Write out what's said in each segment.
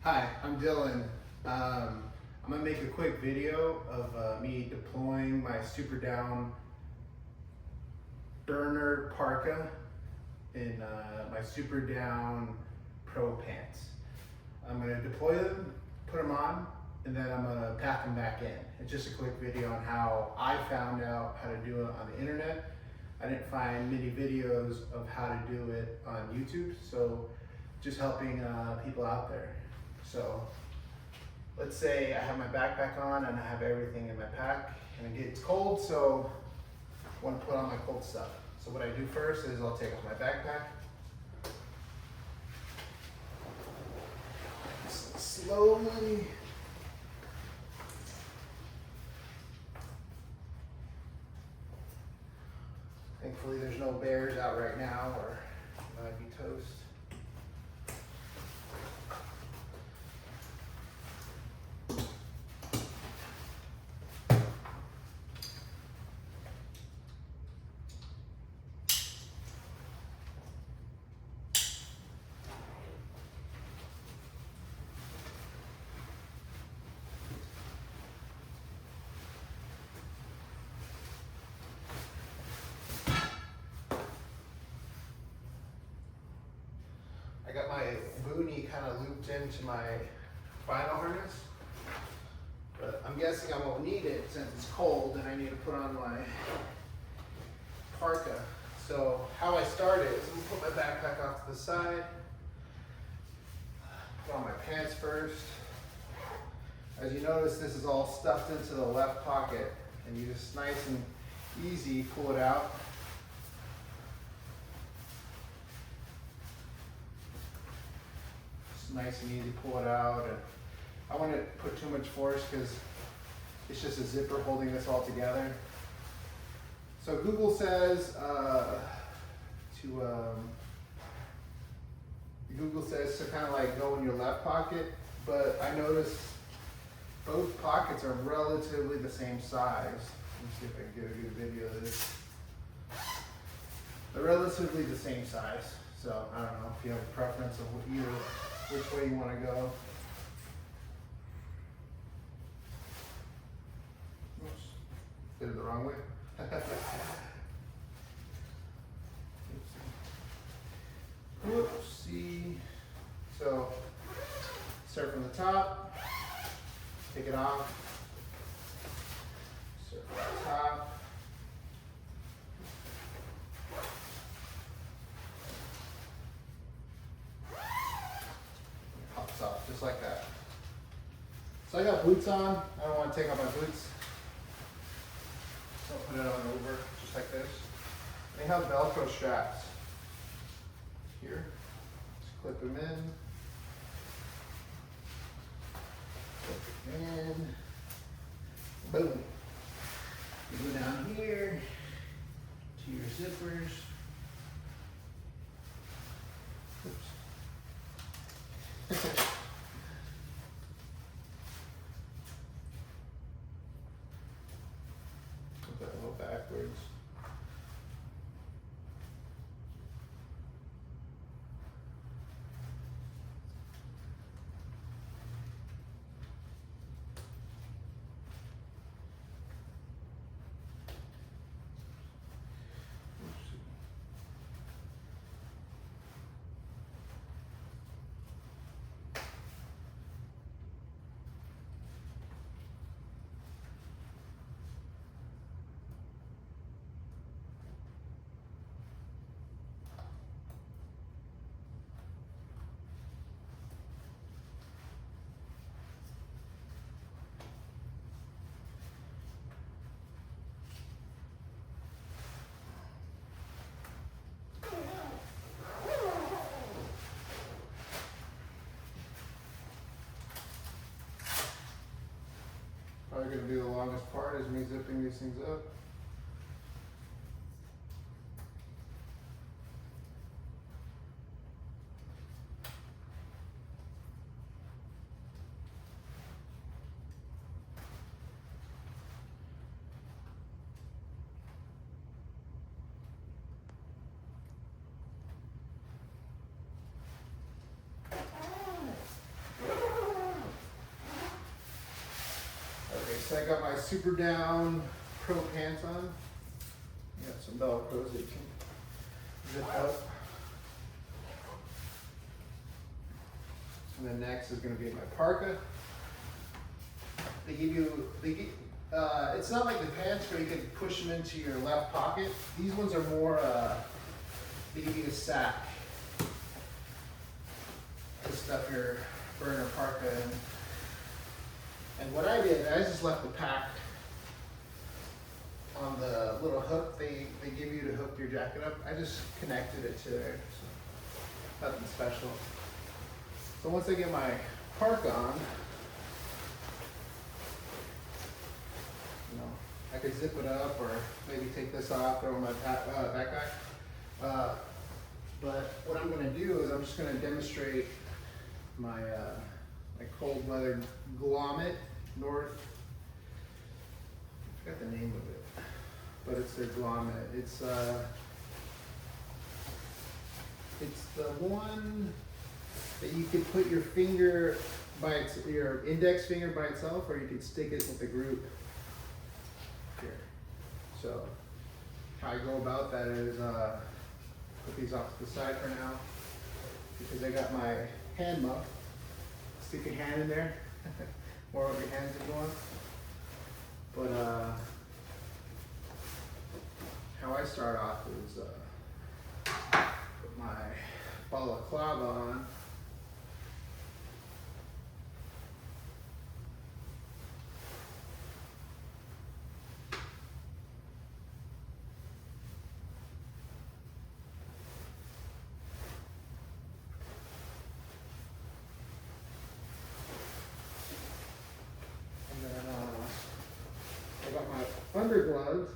Hi, I'm Dylan. I'm gonna make a quick video of me deploying my super down burner Parka in my super down pro pants. I'm gonna deploy them, put them on, and then I'm gonna pack them back in. It's just a quick video on how I found out how to do it on the internet. I didn't find many videos of how to do it on YouTube, so just helping people out there. So let's say I have my backpack on and I have everything in my pack and it gets cold, so I want to put on my cold stuff. So what I do first is I'll take off my backpack. Slowly. Thankfully there's no bears out right now or I'd be toast. I got my boonie kind of looped into my vinyl harness, but I'm guessing I won't need it since it's cold and I need to put on my Parka. So how I started is I'm gonna put my backpack off to the side, put on my pants first. As you notice, this is all stuffed into the left pocket, and you just nice and easy pull it out. Nice and easy, pull it out. And I wouldn't put too much force because it's just a zipper holding this all together. So Google says to kind of like go in your left pocket, but I noticed both pockets are relatively the same size. Let me see if I can get a good video of this. They're relatively the same size. So I don't know if you have a preference of which way you want to go. Oops, did it the wrong way. Oopsie. So start from the top, take it off, start from the top. Off just like that. So I got boots on. I don't want to take off my boots. So I'll put it on over just like this. They have Velcro straps here. Just clip them in. Clip it in. Boom. You go down here to your zippers. Oops. Put that a little backwards. Probably going to be the longest part is me zipping these things up. I got my super down pro pants on. Got some Velcros that you can zip up. And then next is going to be my Parka. It's not like the pants where you can push them into your left pocket. These ones are more, they give you a sack to stuff your burner Parka in. And what I did, I just left the pack on the little hook they give you to hook your jacket up. I just connected it to there, so nothing special. So once I get my Parka on, I could zip it up or maybe take this off, throw it in my backpack. But what I'm gonna do is I'm just gonna demonstrate my my cold weather Glommet North. I forgot the name of it, but it's their Glommet. It's the one that you could put your finger by your index finger by itself, or you could stick it with a group. Here. So how I go about that is put these off to the side for now because I got my hand muff. Stick your hand in there. More of your hands if you want. But how I start off is put my balaclava on. Undergloves.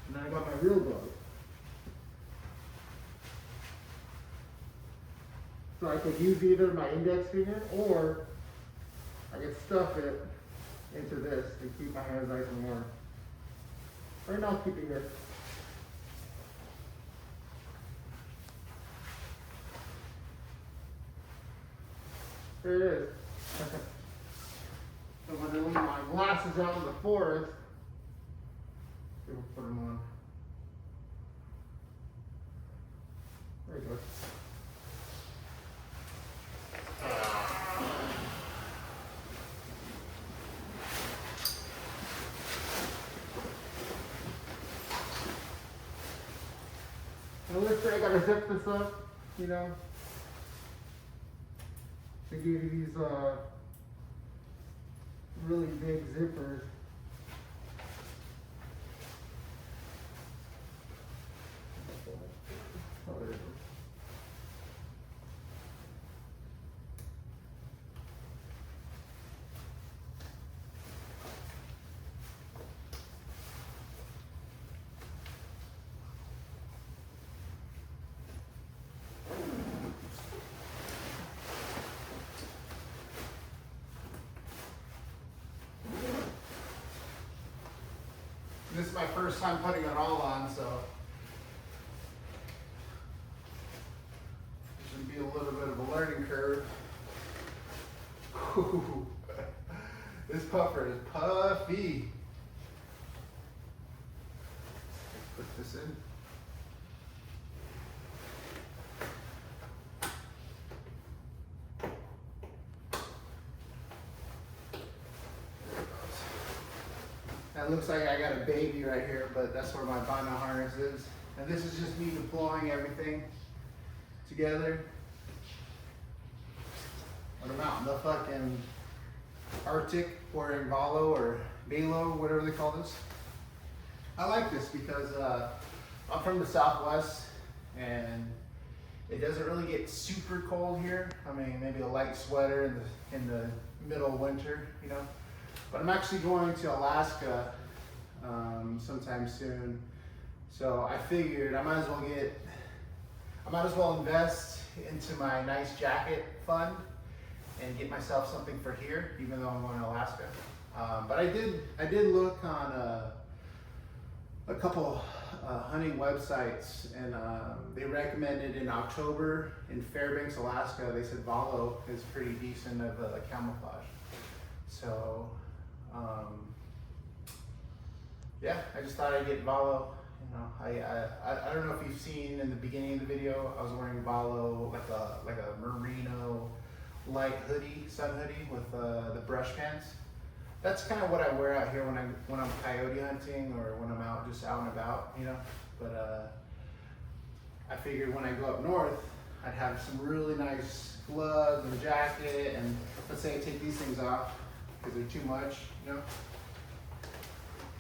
And then I got my real glove. So I could use either my index finger or I could stuff it into this to keep my hands nice and warm. Right now I'm keeping this. There it is. So when I leave my glasses out in the forest, we'll put them on. There you go. And let's say I gotta zip this up, you know. They give you these really big zippers. Oh, there it is. This is my first time putting it all on, so it should be a little bit of a learning curve. Ooh, this puffer is puffy. Put this in. It looks like I got a baby right here, but that's where my vinyl harness is. And this is just me deploying everything together. When I'm out in the fucking Arctic or in Valo or Balo, whatever they call this. I like this because I'm from the Southwest and it doesn't really get super cold here. I mean, maybe a light sweater in the middle of winter, you know. But I'm actually going to Alaska sometime soon. So I figured I might as well invest into my nice jacket fund and get myself something for here, even though I'm going to Alaska. But I did look on a couple hunting websites, and they recommended in October in Fairbanks, Alaska. They said Valo is pretty decent of a camouflage. So yeah, I just thought I'd get Valo. You know, I don't know if you've seen in the beginning of the video, I was wearing Valo, like a merino light hoodie, sun hoodie with the brush pants. That's kind of what I wear out here when I'm coyote hunting or when I'm out and about, you know. But I figured when I go up north, I'd have some really nice gloves and a jacket, and let's say I take these things off because they're too much, you know.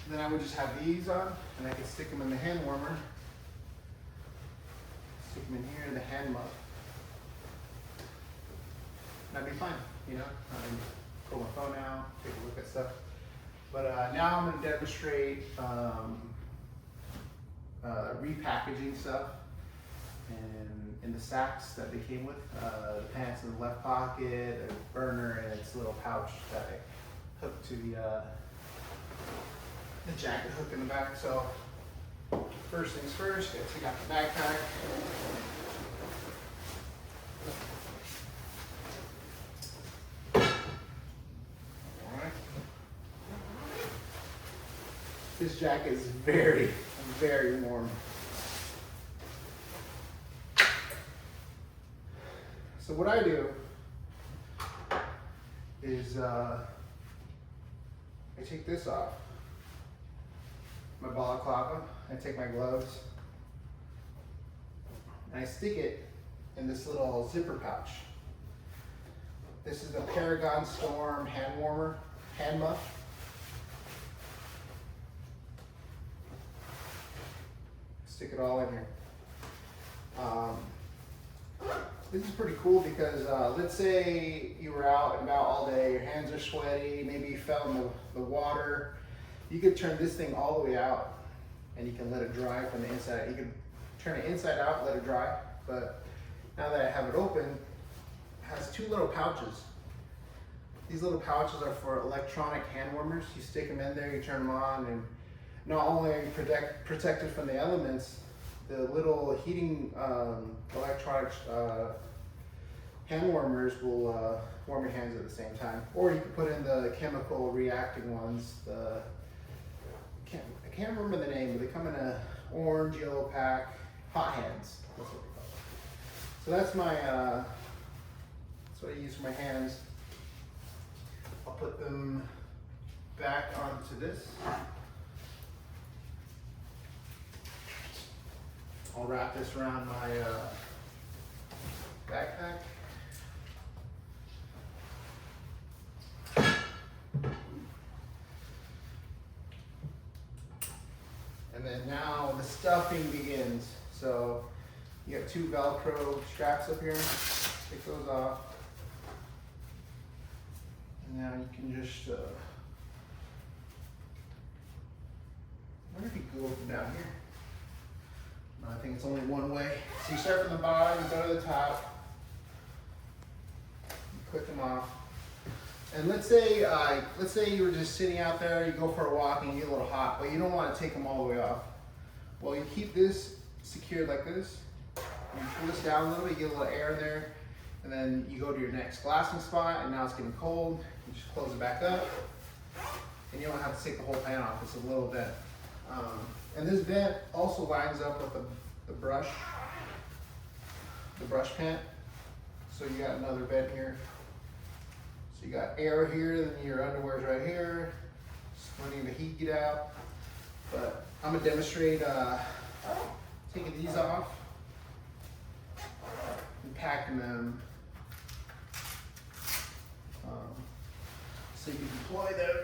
Then I would just have these on, and I could stick them in the hand warmer. Stick them in here in the hand muff. And I'd be fine, you know. Pull my phone out, take a look at stuff. But now I'm going to demonstrate repackaging stuff and in the sacks that they came with. The pants in the left pocket, a burner, and its little pouch that I hooked to the jacket hook in the back. So first things first, gotta take out the backpack. This jacket is very, very warm. So what I do is I take this off, my balaclava, I take my gloves, and I stick it in this little zipper pouch. This is the Paragon Storm hand warmer, hand muff. Stick it all in here. This is pretty cool because let's say you were out and about all day, your hands are sweaty, maybe you fell in the water. You could turn this thing all the way out and you can let it dry from the inside. You can turn it inside out, let it dry, but now that I have it open, it has two little pouches. These little pouches are for electronic hand warmers. You stick them in there, you turn them on, and not only are you protected from the elements, the little heating electronic hand warmers will warm your hands at the same time. Or you could put in the chemical reacting ones. I can't remember the name, but they come in a orange, yellow pack. Hot hands, that's what we call it. So that's my, that's what I use for my hands. I'll put them back onto this. I'll wrap this around my backpack. And then now the stuffing begins. So you have two Velcro straps up here. Take those off. And now you can just, I wonder if you go down here. I think it's only one way. So you start from the bottom, you go to the top, you click them off. And let's say you were just sitting out there, you go for a walk and you get a little hot, but you don't want to take them all the way off. Well, you keep this secured like this. You pull this down a little bit, you get a little air in there, and then you go to your next glassing spot, and now it's getting cold. You just close it back up, and you don't have to take the whole pan off. It's a little bit. And this vent also lines up with the brush pant. So you got another vent here. So you got air here, then your underwear's right here. Just letting the heat get out. But I'm gonna demonstrate taking these off and packing them so you can deploy them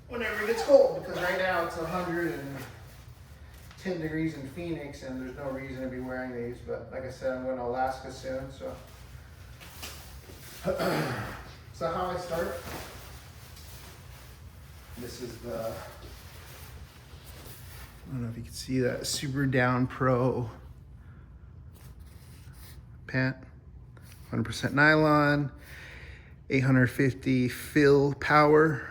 whenever it gets cold, because right now it's 110 degrees in Phoenix and there's no reason to be wearing these. But like I said, I'm going to Alaska soon, so so how I start, this is the, I don't know if you can see that, Super Down Pro pant, 100% nylon, 850 fill power,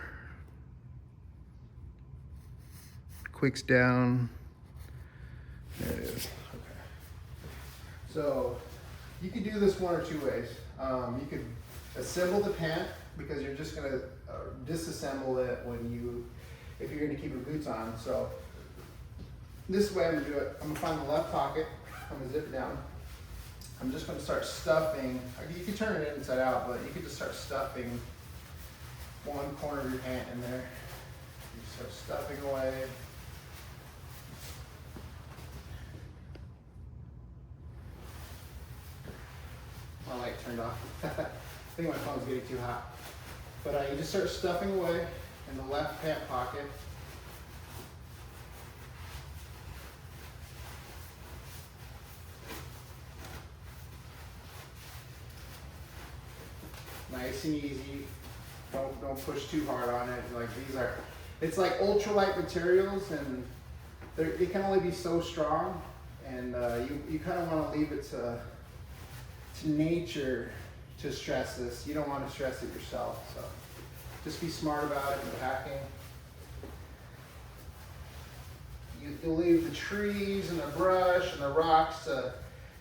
quicks down, There it is. Okay. So you could do this one or two ways. You could assemble the pant because you're just gonna disassemble it if you're gonna keep your boots on. So this way I'm gonna do it. I'm gonna find the left pocket. I'm gonna zip it down. I'm just gonna start stuffing. You can turn it inside out, but you can just start stuffing one corner of your pant in there. You start stuffing away. My light turned off. I think my phone's getting too hot. But you just start stuffing away in the left pant pocket. Nice and easy. Don't push too hard on it. Like it's like ultralight materials, and they can only be so strong. And you kind of want to leave it to nature to stress this. You don't want to stress it yourself. So just be smart about it in packing. You'll leave the trees and the brush and the rocks to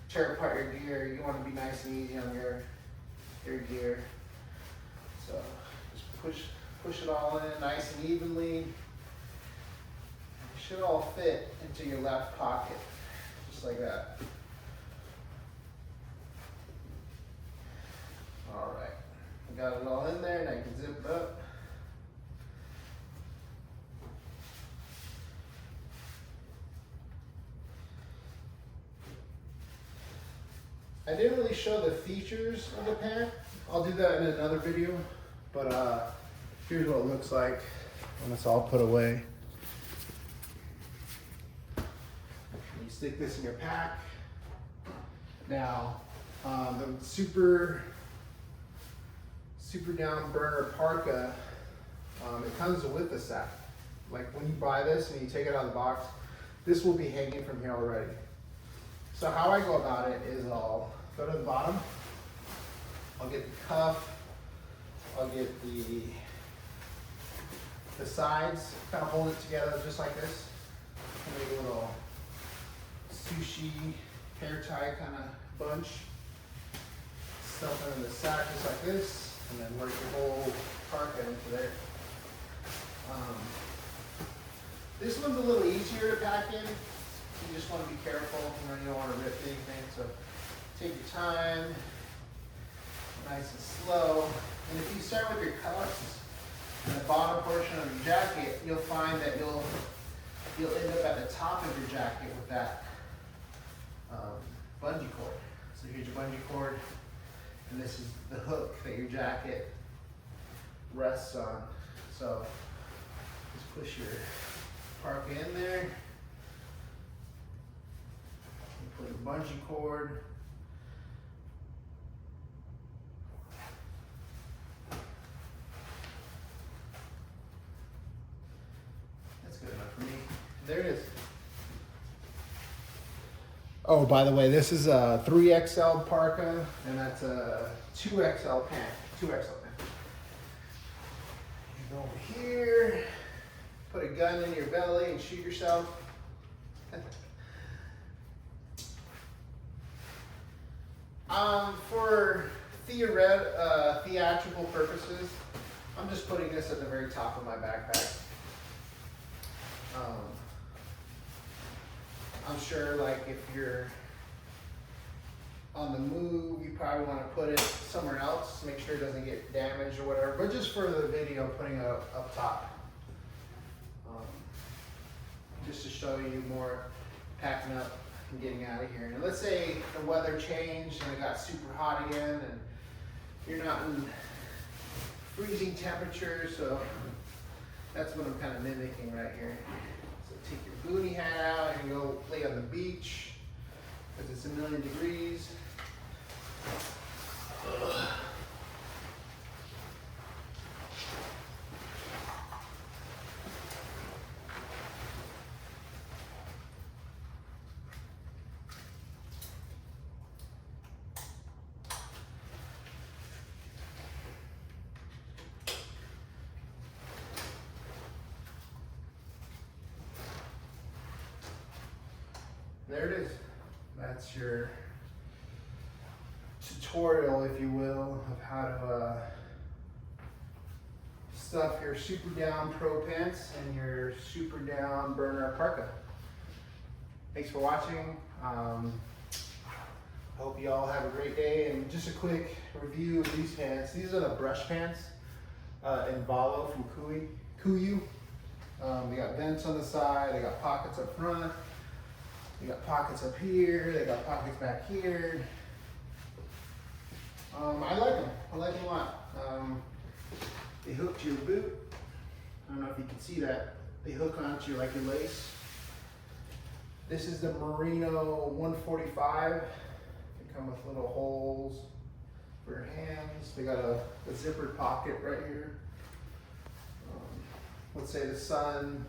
tear apart your gear. You want to be nice and easy on your gear. So just push it all in nice and evenly. It should all fit into your left pocket, just like that. All right, I got it all in there, and I can zip it up. I didn't really show the features of the pant. I'll do that in another video, but here's what it looks like when it's all put away. You stick this in your pack. Now, the super down burner Parka, it comes with a sack. Like when you buy this and you take it out of the box, this will be hanging from here already. So how I go about it is I'll go to the bottom, I'll get the cuff, I'll get the sides, kind of hold it together just like this. Make a little sushi hair tie kind of bunch. Stuff it in the sack just like this, and then work your whole Parka into there. This one's a little easier to pack in. You just want to be careful, you don't want to rip anything, so take your time, nice and slow. And if you start with your cuffs in the bottom portion of your jacket, you'll find that you'll end up at the top of your jacket with that bungee cord. So here's your bungee cord, and this is the hook that your jacket rests on. So just push your Parka in there. Put a bungee cord. That's good enough for me. There it is. Oh, by the way, this is a 3XL Parka, and that's a 2XL pant. 2XL pant. You go over here, put a gun in your belly and shoot yourself. For theatrical purposes, I'm just putting this at the very top of my backpack. I'm sure, like, if you're on the move, you probably want to put it somewhere else, make sure it doesn't get damaged or whatever. But just for the video, putting it up top, just to show you more packing up and getting out of here. And let's say the weather changed and it got super hot again, and you're not in freezing temperatures, so that's what I'm kind of mimicking right here. So take your booty hat out and go lay on the beach because it's 1,000,000 degrees. Ugh. there it is. That's your tutorial, if you will, of how to stuff your super down pro pants and your super down burner parka. Thanks for watching. I hope you all have a great day. And just a quick review of these pants. These are the brush pants in Valo from Kuiu. They got vents on the side, they got pockets up front, they got pockets up here, they got pockets back here. I like them. I like them a lot. They hook to your boot. I don't know if you can see that. They hook onto your, like your lace. This is the Merino 145. They come with little holes for your hands. They got a zippered pocket right here. Let's say the sun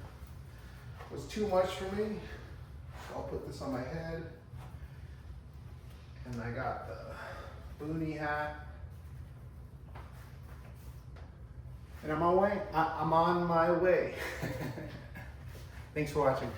was too much for me. I'll put this on my head. And I got the boonie hat. And I'm on my way. Thanks for watching.